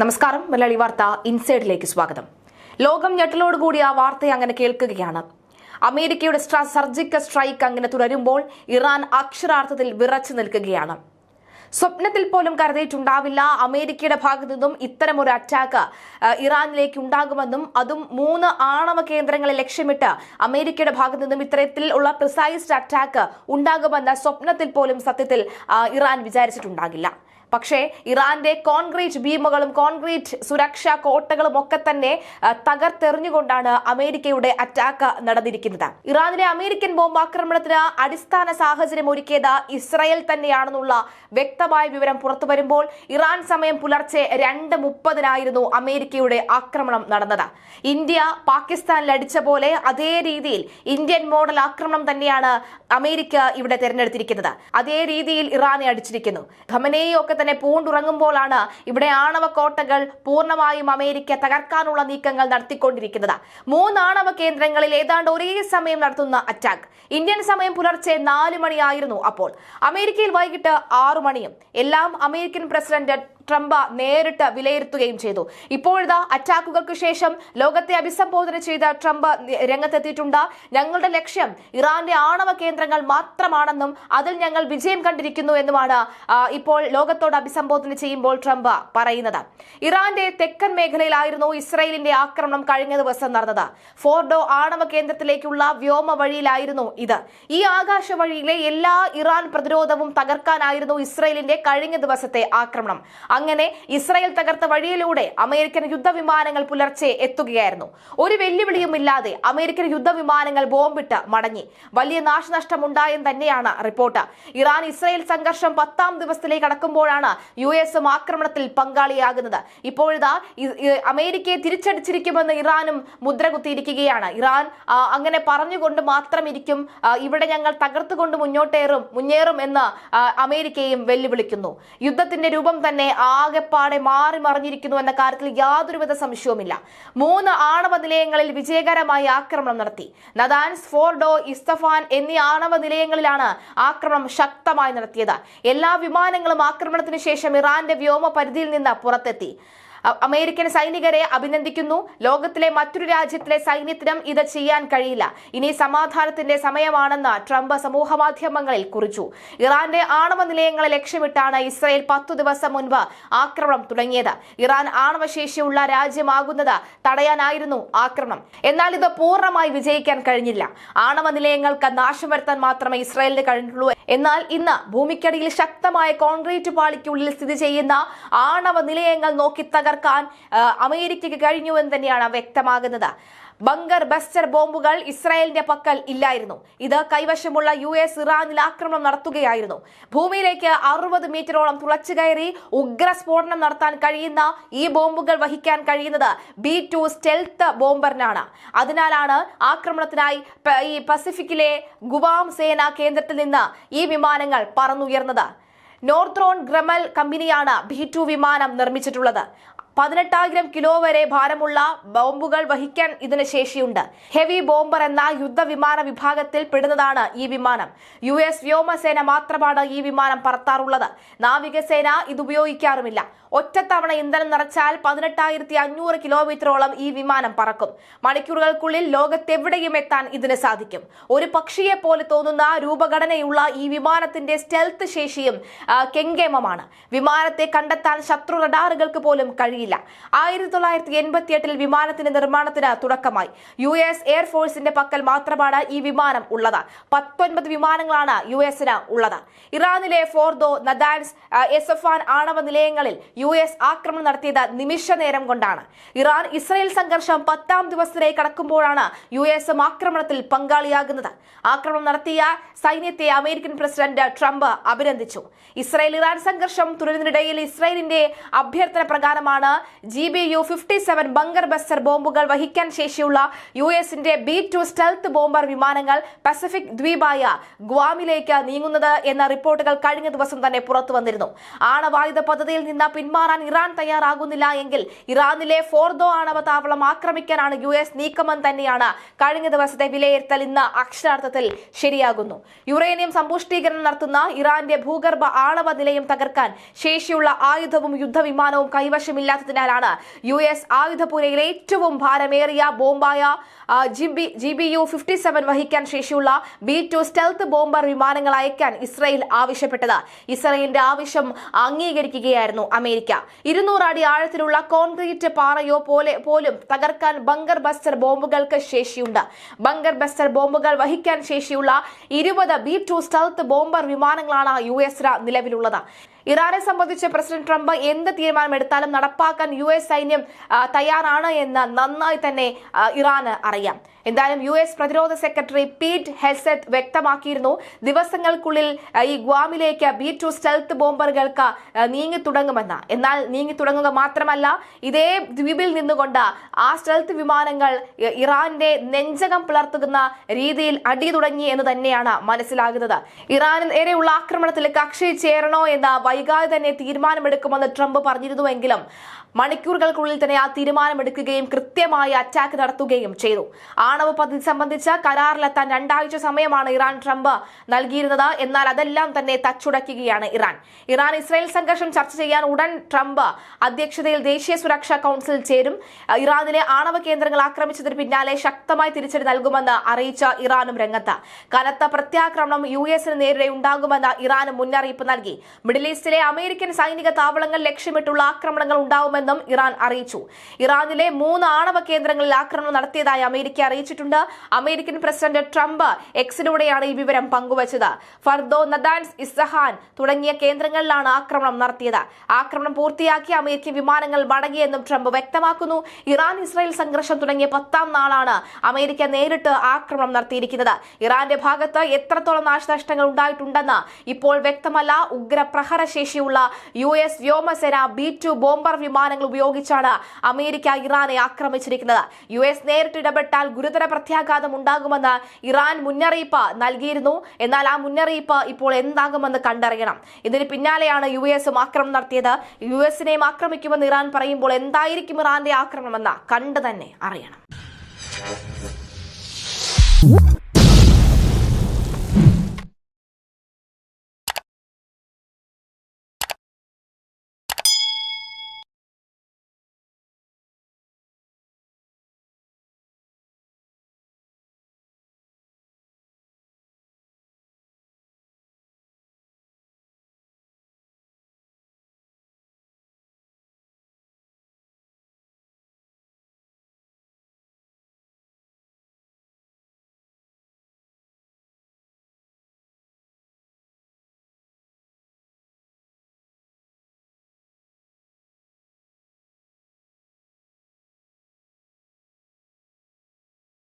നമസ്കാരം. മലയാളി വാർത്ത ഇൻസൈഡിലേക്ക് സ്വാഗതം. ലോകം ഞെട്ടലോടുകൂടി ആ വാർത്ത അങ്ങനെ കേൾക്കുകയാണ്. അമേരിക്കയുടെ സർജിക്കൽ സ്ട്രൈക്ക് അങ്ങനെ തുടരുമ്പോൾ ഇറാൻ അക്ഷരാർത്ഥത്തിൽ വിറച്ചു നിൽക്കുകയാണ്. സ്വപ്നത്തിൽ പോലും കരുതിയിട്ടുണ്ടാവില്ല അമേരിക്കയുടെ ഭാഗത്തു നിന്നും ഇത്തരമൊരു അറ്റാക്ക് ഇറാനിലേക്ക് ഉണ്ടാകുമെന്നും, അതും 3 ആണവ കേന്ദ്രങ്ങളെ ലക്ഷ്യമിട്ട് അമേരിക്കയുടെ ഭാഗത്തു നിന്നും ഇത്തരത്തിലുള്ള പ്രിസൈസ്ഡ് അറ്റാക്ക് ഉണ്ടാകുമെന്ന സ്വപ്നത്തിൽ പോലും സത്യത്തിൽ ഇറാൻ വിചാരിച്ചിട്ടുണ്ടാകില്ല. പക്ഷേ ഇറാന്റെ കോൺക്രീറ്റ് ബീമുകളും കോൺക്രീറ്റ് സുരക്ഷാ കോട്ടകളും ഒക്കെ തന്നെ തകർത്തെറിഞ്ഞുകൊണ്ടാണ് അമേരിക്കയുടെ അറ്റാക്ക് നടന്നിരിക്കുന്നത്. ഇറാനിലെ അമേരിക്കൻ ബോംബ് ആക്രമണത്തിന് അടിസ്ഥാന സാഹചര്യം ഒരുക്കിയത് ഇസ്രായേൽ തന്നെയാണെന്നുള്ള വ്യക്തമായ വിവരം പുറത്തു വരുമ്പോൾ ഇറാൻ സമയം പുലർച്ചെ 2:30 അമേരിക്കയുടെ ആക്രമണം നടന്നത്. ഇന്ത്യ പാകിസ്ഥാനിൽ അടിച്ച പോലെ അതേ രീതിയിൽ ഇന്ത്യൻ മോഡൽ ആക്രമണം തന്നെയാണ് അമേരിക്ക ഇവിടെ തിരഞ്ഞെടുത്തിരിക്കുന്നത്. അതേ രീതിയിൽ ഇറാനെ അടിച്ചിരിക്കുന്നു. ഖമനേയി ഒക്കെ തന്നെ പൂണ്ടുറങ്ങുമ്പോഴാണ് ഇവിടെ ആണവ കോട്ടകൾ പൂർണ്ണമായും അമേരിക്ക തകർക്കാനുള്ള നീക്കങ്ങൾ നടത്തിക്കൊണ്ടിരിക്കുന്നത്. 3 ആണവ കേന്ദ്രങ്ങളിൽ ഏതാണ്ട് ഒരേ സമയം നടത്തുന്ന അറ്റാക്ക്. ഇന്ത്യൻ സമയം പുലർച്ചെ 4 മണിയായിരുന്നു. അപ്പോൾ അമേരിക്കയിൽ വൈകിട്ട് 6 മണിയും. എല്ലാം അമേരിക്കൻ പ്രസിഡന്റ് ട്രംപ് നേരിട്ട് വിലയിരുത്തുകയും ചെയ്തു. ഇപ്പോഴത്തെ അറ്റാക്കുകൾക്ക് ശേഷം ലോകത്തെ അഭിസംബോധന ചെയ്ത ട്രംപ് രംഗത്തെത്തിയിട്ടുണ്ട്. ഞങ്ങളുടെ ലക്ഷ്യം ഇറാന്റെ ആണവ കേന്ദ്രങ്ങൾ മാത്രമാണെന്നും അതിൽ ഞങ്ങൾ വിജയം കണ്ടിരിക്കുന്നു എന്നുമാണ് ഇപ്പോൾ ലോകത്തോട് അഭിസംബോധന ചെയ്യുമ്പോൾ ട്രംപ് പറയുന്നത്. ഇറാന്റെ തെക്കൻ മേഖലയിലായിരുന്നു ഇസ്രായേലിന്റെ ആക്രമണം കഴിഞ്ഞ ദിവസം നടന്നത്. ഫോർഡോ ആണവ കേന്ദ്രത്തിലേക്കുള്ള വ്യോമ വഴിയിലായിരുന്നു ഇത്. ഈ ആകാശ വഴിയിലെ എല്ലാ ഇറാൻ പ്രതിരോധവും തകർക്കാനായിരുന്നു ഇസ്രായേലിന്റെ കഴിഞ്ഞ ദിവസത്തെ ആക്രമണം. അങ്ങനെ ഇസ്രായേൽ തകർത്ത വഴിയിലൂടെ അമേരിക്കൻ യുദ്ധവിമാനങ്ങൾ പുലർച്ചെ എത്തുകയായിരുന്നു. ഒരു വെല്ലുവിളിയുമില്ലാതെ അമേരിക്കൻ യുദ്ധവിമാനങ്ങൾ ബോംബിട്ട് മടങ്ങി. വലിയ നാശനഷ്ടമുണ്ടായെന്ന് തന്നെയാണ് റിപ്പോർട്ട്. ഇറാൻ ഇസ്രായേൽ സംഘർഷം 10ാം ദിവസത്തിലേക്ക് കടക്കുമ്പോഴാണ് US ആക്രമണത്തിൽ പങ്കാളിയാകുന്നത്. ഇപ്പോഴിതാ അമേരിക്കയെ തിരിച്ചടിച്ചിരിക്കുമെന്ന് ഇറാനും മുദ്ര കുത്തിയിരിക്കുകയാണ്. ഇറാൻ അങ്ങനെ പറഞ്ഞുകൊണ്ട് മാത്രം ഇരിക്കും, ഇവിടെ ഞങ്ങൾ തകർത്തുകൊണ്ട് മുന്നേറും എന്ന് അമേരിക്കയും വെല്ലുവിളിക്കുന്നു. യുദ്ധത്തിന്റെ രൂപം തന്നെ ആകെപ്പാടെ മാറി മറിഞ്ഞിരിക്കുന്നു എന്ന കാര്യത്തിൽ യാതൊരുവിധ സംശയവുമില്ല. 3 ആണവ നിലയങ്ങളിൽ വിജയകരമായി ആക്രമണം നടത്തി. നദാൻസ്, ഫോർഡോ, ഇസ്തഫാൻ എന്നീ ആണവ നിലയങ്ങളിലാണ് ആക്രമണം ശക്തമായി നടത്തിയത്. എല്ലാ വിമാനങ്ങളും ആക്രമണത്തിന് ശേഷം ഇറാന്റെ വ്യോമ പരിധിയിൽ നിന്ന് പുറത്തെത്തി. അമേരിക്കൻ സൈനികരെ അഭിനന്ദിക്കുന്നു. ലോകത്തിലെ മറ്റൊരു രാജ്യത്തിലെ സൈന്യത്തിനും ഇത് ചെയ്യാൻ കഴിയില്ല. ഇനി സമാധാനത്തിന്റെ സമയമാണെന്ന് ട്രംപ് സമൂഹമാധ്യമങ്ങളിൽ കുറിച്ചു. ഇറാന്റെ ആണവ നിലയങ്ങളെ ലക്ഷ്യമിട്ടാണ് ഇസ്രായേൽ 10 ദിവസം മുൻപ് ആക്രമണം തുടങ്ങിയത്. ഇറാൻ ആണവശേഷിയുള്ള രാജ്യമാകുന്നത് തടയാനായിരുന്നു ആക്രമണം. എന്നാൽ ഇത് പൂർണ്ണമായി വിജയിക്കാൻ കഴിഞ്ഞില്ല. ആണവ നിലയങ്ങൾക്ക് നാശം വരുത്താൻ മാത്രമേ ഇസ്രായേലിന് കഴിഞ്ഞുള്ളൂ. എന്നാൽ ഇന്ന് ഭൂമിക്കടിയിൽ ശക്തമായ കോൺക്രീറ്റ് പാളിക്കുള്ളിൽ സ്ഥിതി ചെയ്യുന്ന ആണവ നിലയങ്ങൾ നോക്കി തകർക്കാൻ അമേരിക്കയ്ക്ക് കഴിഞ്ഞുവെന്ന് തന്നെയാണ് വ്യക്തമാകുന്നത്. ബങ്കർ ബസ്റ്റർ ബോംബുകൾ ഇസ്രായേലിന്റെ പക്കൽ ഇല്ലായിരുന്നു. ഇത് കൈവശമുള്ള US ഇറാനിൽ ആക്രമണം നടത്തുകയായിരുന്നു. ഭൂമിയിലേക്ക് 60 മീറ്ററോളം തുളച്ചു കയറി ഉഗ്രസ്ഫോടനം നടത്താൻ കഴിയുന്ന ഈ ബോംബുകൾ വഹിക്കാൻ കഴിയുന്നത് B-2 സ്റ്റെൽത്ത് ബോംബറിനാണ്. അതിനാലാണ് ആക്രമണത്തിനായി ഈ പസഫിക്കിലെ ഗുവാം സേനാ കേന്ദ്രത്തിൽ നിന്ന് ഈ വിമാനങ്ങൾ പറന്നുയർന്നത്. നോർത്രോൺ ഗ്രമൽ കമ്പനിയാണ് B-2 വിമാനം നിർമ്മിച്ചിട്ടുള്ളത്. 18,000 കിലോ വരെ ഭാരമുള്ള ബോംബുകൾ വഹിക്കാൻ ഇതിന് ശേഷിയുണ്ട്. ഹെവി ബോംബർ എന്ന യുദ്ധവിമാന വിഭാഗത്തിൽ പെടുന്നതാണ് ഈ വിമാനം. US വ്യോമസേന മാത്രമാണ് ഈ വിമാനം പറത്താറുള്ളത്. നാവികസേന ഇത് ഉപയോഗിക്കാറുമില്ല. ഒറ്റത്തവണ ഇന്ധനം നിറച്ചാൽ 18,500 കിലോമീറ്ററോളം ഈ വിമാനം പറക്കും. മണിക്കൂറുകൾക്കുള്ളിൽ ലോകത്തെവിടെയും എത്താൻ ഇതിന് സാധിക്കും. ഒരു പക്ഷിയെ പോലെ തോന്നുന്ന രൂപഘടനയുള്ള ഈ വിമാനത്തിന്റെ സ്റ്റെൽത്ത് ശേഷിയും കെങ്കേമമാണ്. വിമാനത്തെ കണ്ടെത്താൻ ശത്രു റഡാറുകൾക്ക് പോലും കഴിയില്ല. 1988 വിമാനത്തിന്റെ നിർമ്മാണത്തിന് തുടക്കമായി. US എയർഫോഴ്സിന്റെ പക്കൽ മാത്രമാണ് ഈ വിമാനം ഉള്ളത്. 19 വിമാനങ്ങളാണ് US-ന് ഉള്ളത്. ഇറാനിലെ ഫോർദോ, നദാൻസ്, ഇസ്തഫാൻ ആണവ നിലയങ്ങളിൽ US ആക്രമണം നടത്തിയത് നിമിഷ നേരം കൊണ്ടാണ്. ഇറാൻ ഇസ്രായേൽ സംഘർഷം 10ാം ദിവസത്തിലേക്ക് കടക്കുമ്പോഴാണ് US ആക്രമണത്തിൽ പങ്കാളിയാകുന്നത്. ആക്രമണം നടത്തിയ സൈന്യത്തെ അമേരിക്കൻ പ്രസിഡന്റ് ട്രംപ് അഭിനന്ദിച്ചു. ഇസ്രായേൽ ഇറാൻ സംഘർഷം തുടരുന്നതിനിടയിൽ ഇസ്രായേലിന്റെ അഭ്യർത്ഥന പ്രകാരമാണ് GBU-57 ബങ്കർ ബസ്റ്റർ ബോംബുകൾ വഹിക്കാൻ ശേഷിയുള്ള US-ന്റെ B-2 സ്റ്റെൽത്ത് ബോംബർ വിമാനങ്ങൾ പസഫിക് ദ്വീപായ ഗ്വാമിലേക്ക് നീങ്ങുന്നത് എന്ന റിപ്പോർട്ടുകൾ കഴിഞ്ഞ ദിവസം തന്നെ പുറത്തു വന്നിരുന്നു. ആണവായുധ പദ്ധതിയിൽ നിന്ന് പിന്മാറാൻ ഇറാൻ തയ്യാറാകുന്നില്ല എങ്കിൽ ഇറാനിലെ ഫോർദോ ആണവ താവളം ആക്രമിക്കാനാണ് US നീക്കമെന്ന് തന്നെയാണ് കഴിഞ്ഞ ദിവസത്തെ വിലയിരുത്തൽ ഇന്ന് അക്ഷരാർത്ഥത്തിൽ ശരിയാകുന്നു. യുറേനിയം സമ്പുഷ്ടീകരണം നടത്തുന്ന ഇറാന്റെ ഭൂഗർഭ ആണവ നിലയം തകർക്കാൻ ശേഷിയുള്ള ആയുധവും യുദ്ധവിമാനവും കൈവശമില്ലാത്ത ഇല്ലാത്തതിനാലാണ് US ആയുധപുരയിലെ ഏറ്റവും ഭാരമേറിയ ബോംബായ GBU-57 വഹിക്കാൻ ശേഷിയുള്ള B-2 സ്റ്റെൽത്ത് ബോംബർ വിമാനങ്ങൾ അയക്കാൻ ഇസ്രായേൽ ആവശ്യപ്പെട്ടത്. ഇസ്രായേലിന്റെ ആവശ്യം അംഗീകരിക്കുകയായിരുന്നു അമേരിക്ക. 200 അടി ആഴത്തിലുള്ള കോൺക്രീറ്റ് പാറയോ പോലും തകർക്കാൻ ബങ്കർ ബസ്റ്റർ ബോംബുകൾക്ക് ശേഷിയുണ്ട്. ബങ്കർ ബസ്റ്റർ ബോംബുകൾ വഹിക്കാൻ ശേഷിയുള്ള 20 B-2 സ്റ്റെൽത്ത് ബോംബർ വിമാനങ്ങളാണ് US നിലവിലുള്ളത്. ഇറാനെ സംബന്ധിച്ച് പ്രസിഡന്റ് ട്രംപ് എന്ത് തീരുമാനമെടുത്താലും നടപ്പാക്കാൻ US സൈന്യം തയ്യാറാണ് എന്ന് നന്നായി തന്നെ ഇറാന് അറിയാം. എന്തായാലും US പ്രതിരോധ സെക്രട്ടറി പീറ്റ് ഹെസെത്ത് വ്യക്തമാക്കിയിരുന്നു, ദിവസങ്ങൾക്കുള്ളിൽ ഈ ഗ്വാമിലേക്ക് B-2 സ്റ്റെൽത്ത് ബോംബറുകൾക്ക് നീങ്ങി തുടങ്ങുമെന്ന്. എന്നാൽ നീങ്ങി തുടങ്ങുക മാത്രമല്ല, ഇതേ ദ്വീപിൽ നിന്നുകൊണ്ട് ആ സ്റ്റെൽത്ത് വിമാനങ്ങൾ ഇറാന്റെ നെഞ്ചകം പിളർത്തുന്ന രീതിയിൽ അടി തുടങ്ങി എന്ന് തന്നെയാണ് മനസ്സിലാകുന്നത്. ഇറാന് നേരെയുള്ള ആക്രമണത്തിൽ കക്ഷി ചേരണോ എന്ന വൈകാതെ തന്നെ തീരുമാനമെടുക്കുമെന്ന് ട്രംപ് പറഞ്ഞിരുന്നുവെങ്കിലും മണിക്കൂറുകൾക്കുള്ളിൽ തന്നെ ആ തീരുമാനമെടുക്കുകയും കൃത്യമായി അറ്റാക്ക് നടത്തുകയും ചെയ്തു. ആണവ പദ്ധതി സംബന്ധിച്ച കരാറിലെത്താൻ 2 ആഴ്ച സമയമാണ് ഇറാൻ ട്രംപ് നൽകിയിരുന്നത്. എന്നാൽ അതെല്ലാം തന്നെ തച്ചുടയ്ക്കുകയാണ് ഇറാൻ ഇസ്രായേൽ സംഘർഷം ചർച്ച ചെയ്യാൻ ഉടൻ ട്രംപ് അധ്യക്ഷതയിൽ ദേശീയ സുരക്ഷാ കൗൺസിൽ ചേരും. ഇറാനിലെ ആണവ കേന്ദ്രങ്ങൾ ആക്രമിച്ചതിന് പിന്നാലെ ശക്തമായി തിരിച്ചടി നൽകുമെന്ന് അറിയിച്ച ഇറാനും രംഗത്ത്. കനത്ത പ്രത്യാക്രമണം US നേരെ ഉണ്ടാകുമെന്ന് ഇറാൻ മുന്നറിയിപ്പ് നൽകി. മിഡിൽ ഈസ്റ്റിലെ അമേരിക്കൻ സൈനിക താവളങ്ങൾ ലക്ഷ്യമിട്ടുള്ള ആക്രമണങ്ങൾ ഉണ്ടാവുമെന്നും ഇറാൻ അറിയിച്ചു. ഇറാനിലെ 3 ആണവ കേന്ദ്രങ്ങളിൽ ആക്രമണം നടത്തിയതായി അമേരിക്ക അറിയിച്ചിട്ടുണ്ട്. അമേരിക്കൻ പ്രസിഡന്റ് ട്രംപ് എക്സിലൂടെയാണ് ഈ വിവരം പങ്കുവച്ചത്. ഫർദോ, നദാൻസ്, ഇസ്ഫഹാൻ തുടങ്ങിയ കേന്ദ്രങ്ങളിലാണ് ആക്രമണം നടത്തിയത്. ആക്രമണം പൂർത്തിയാക്കി അമേരിക്കൻ വിമാനങ്ങൾ മടങ്ങിയെന്നും ട്രംപ് വ്യക്തമാക്കുന്നു. ഇറാൻ ഇസ്രായേൽ സംഘർഷം തുടങ്ങിയ 10ാം നാളാണ് അമേരിക്ക നേരിട്ട് ആക്രമണം നടത്തിയിരിക്കുന്നത്. ഇറാന്റെ ഭാഗത്ത് എത്രത്തോളം നാശനഷ്ടങ്ങൾ ഉണ്ടായിട്ടുണ്ടെന്ന് ഇപ്പോൾ വ്യക്തമല്ല. ഉഗ്ര പ്രഹരശേഷിയുള്ള US വ്യോമസേന B-2 ബോംബർ വിമാനങ്ങൾ ഉപയോഗിച്ചാണ് അമേരിക്ക ഇറാനെ ആക്രമിച്ചിരിക്കുന്നത്. US നേരിട്ട് ഇടപെട്ടാൽ ഗുരുതര പ്രത്യാഘാതം ഉണ്ടാകുമെന്ന് ഇറാൻ മുന്നറിയിപ്പ് നൽകിയിരുന്നു. എന്നാൽ ആ മുന്നറിയിപ്പ് ഇപ്പോൾ എന്താകുമെന്ന് കണ്ടറിയണം. ഇതിന് പിന്നാലെയാണ് US ആക്രമണം നടത്തിയത്. US ആക്രമിക്കുമെന്ന് ഇറാൻ പറയുമ്പോൾ എന്തായിരിക്കും ഇറാന്റെ ആക്രമണമെന്ന് കണ്ടു തന്നെ അറിയണം.